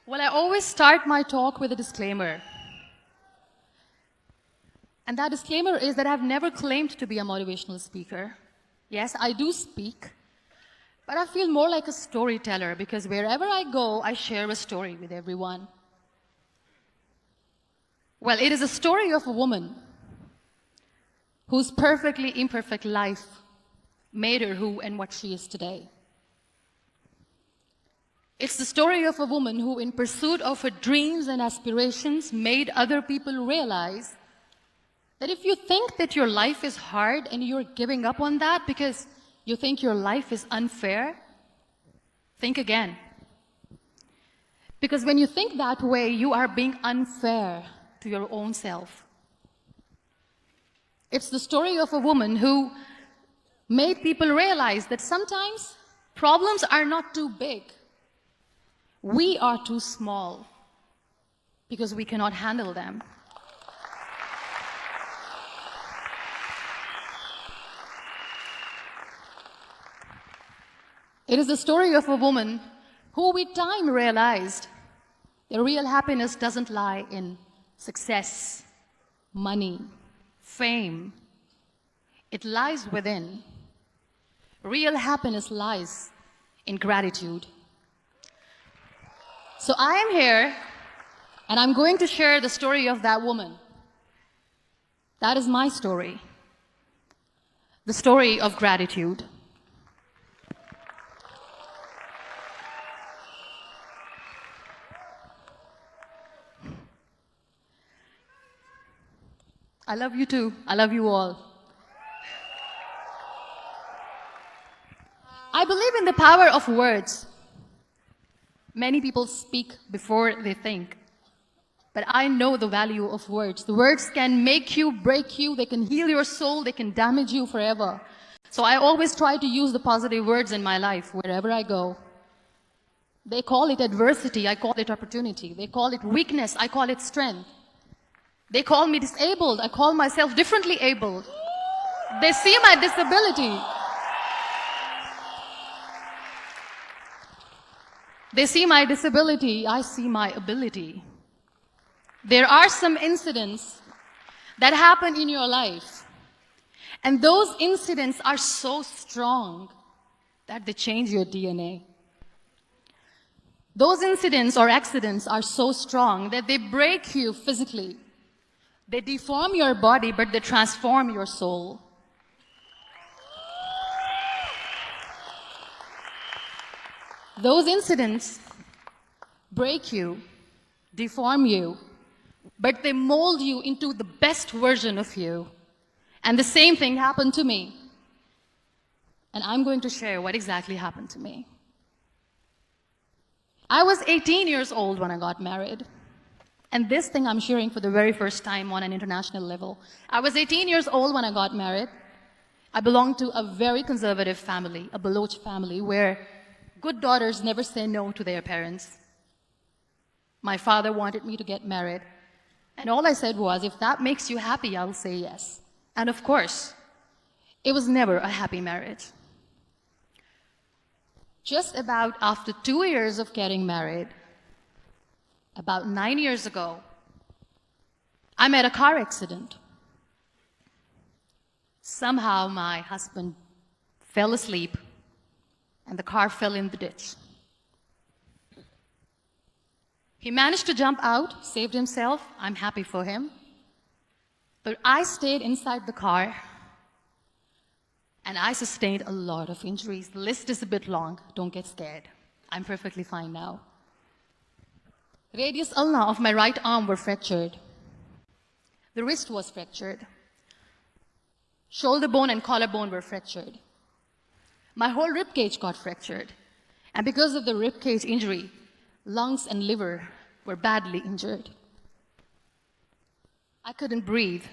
Well, I always start my talk with a disclaimer. And that disclaimer is that I've never claimed to be a motivational speaker. Yes, I do speak, but I feel more like a storyteller because wherever I go, I share a story with everyone. Well, it is a story of a woman whose perfectly imperfect life made her who and what she is today. It's the story of a woman who, in pursuit of her dreams and aspirations, made other people realize that if you think that your life is hard and you're giving up on that because you think your life is unfair, think again. Because when you think that way, you are being unfair to your own self. It's the story of a woman who made people realize that sometimes problems are not too big. We are too small because we cannot handle them. It is the story of a woman who with time realized that real happiness doesn't lie in success, money, fame. It lies within. Real happiness lies in gratitude. So I am here, and I'm going to share the story of that woman. That is my story. The story of gratitude. I love you too. I love you all. I believe in the power of words. Many people speak before they think. But I know the value of words. The words can make you, break you, they can heal your soul, they can damage you forever. So I always try to use the positive words in my life wherever I go. They call it adversity, I call it opportunity. They call it weakness, I call it strength. They call me disabled, I call myself differently abled. They see my disability. They see my disability, I see my ability. There are some incidents that happen in your life, and those incidents are so strong that they change your DNA. Those incidents or accidents are so strong that they break you physically. They deform your body, but they transform your soul. Those incidents break you, deform you, but they mold you into the best version of you. And the same thing happened to me. And I'm going to share what exactly happened to me. I was 18 years old when I got married. And this thing I'm sharing for the very first time on an international level. I was 18 years old when I got married. I belonged to a very conservative family, a Baloch family, where good daughters never say no to their parents. My father wanted me to get married. And all I said was, if that makes you happy, I'll say yes. And of course, it was never a happy marriage. Just about after 2 years of getting married, about 9 years ago, I met a car accident. Somehow my husband fell asleep and the car fell in the ditch. He managed to jump out, saved himself. I'm happy for him. But I stayed inside the car and I sustained a lot of injuries. The list is a bit long. Don't get scared. I'm perfectly fine now. Radius ulna of my right arm were fractured. The wrist was fractured. Shoulder bone and collarbone were fractured. My whole rib cage got fractured. And because of the rib cage injury, lungs and liver were badly injured. I couldn't breathe.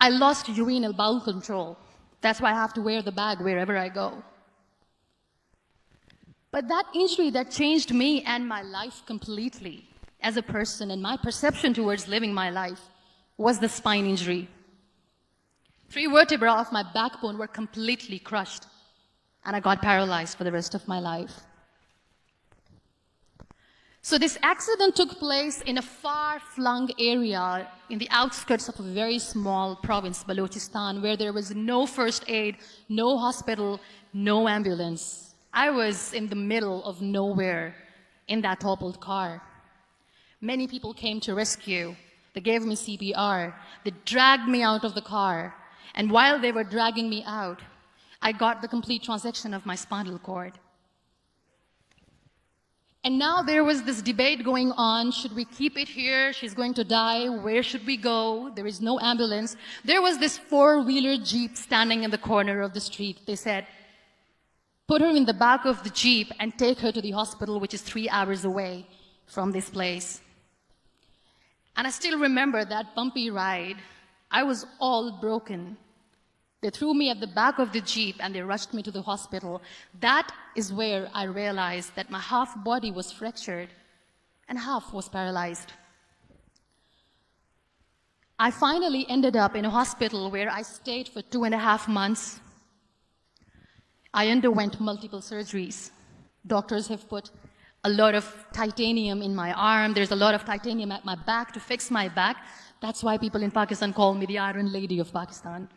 I lost urinary bowel control. That's why I have to wear the bag wherever I go. But that injury that changed me and my life completely as a person and my perception towards living my life was the spine injury. 3 vertebrae of my backbone were completely crushed, and I got paralyzed for the rest of my life. So this accident took place in a far-flung area in the outskirts of a very small province, Balochistan, where there was no first aid, no hospital, no ambulance. I was in the middle of nowhere in that toppled car. Many people came to rescue. They gave me CPR. They dragged me out of the car. And while they were dragging me out, I got the complete transection of my spinal cord. And now there was this debate going on. Should we keep it here? She's going to die. Where should we go? There is no ambulance. There was this four-wheeler Jeep standing in the corner of the street. They said, put her in the back of the Jeep and take her to the hospital, which is 3 hours away from this place. And I still remember that bumpy ride. I was all broken. They threw me at the back of the Jeep and they rushed me to the hospital. That is where I realized that my half body was fractured and half was paralyzed. I finally ended up in a hospital where I stayed for 2.5 months. I underwent multiple surgeries. Doctors have put a lot of titanium in my arm. There's a lot of titanium at my back to fix my back. That's why people in Pakistan call me the Iron Lady of Pakistan.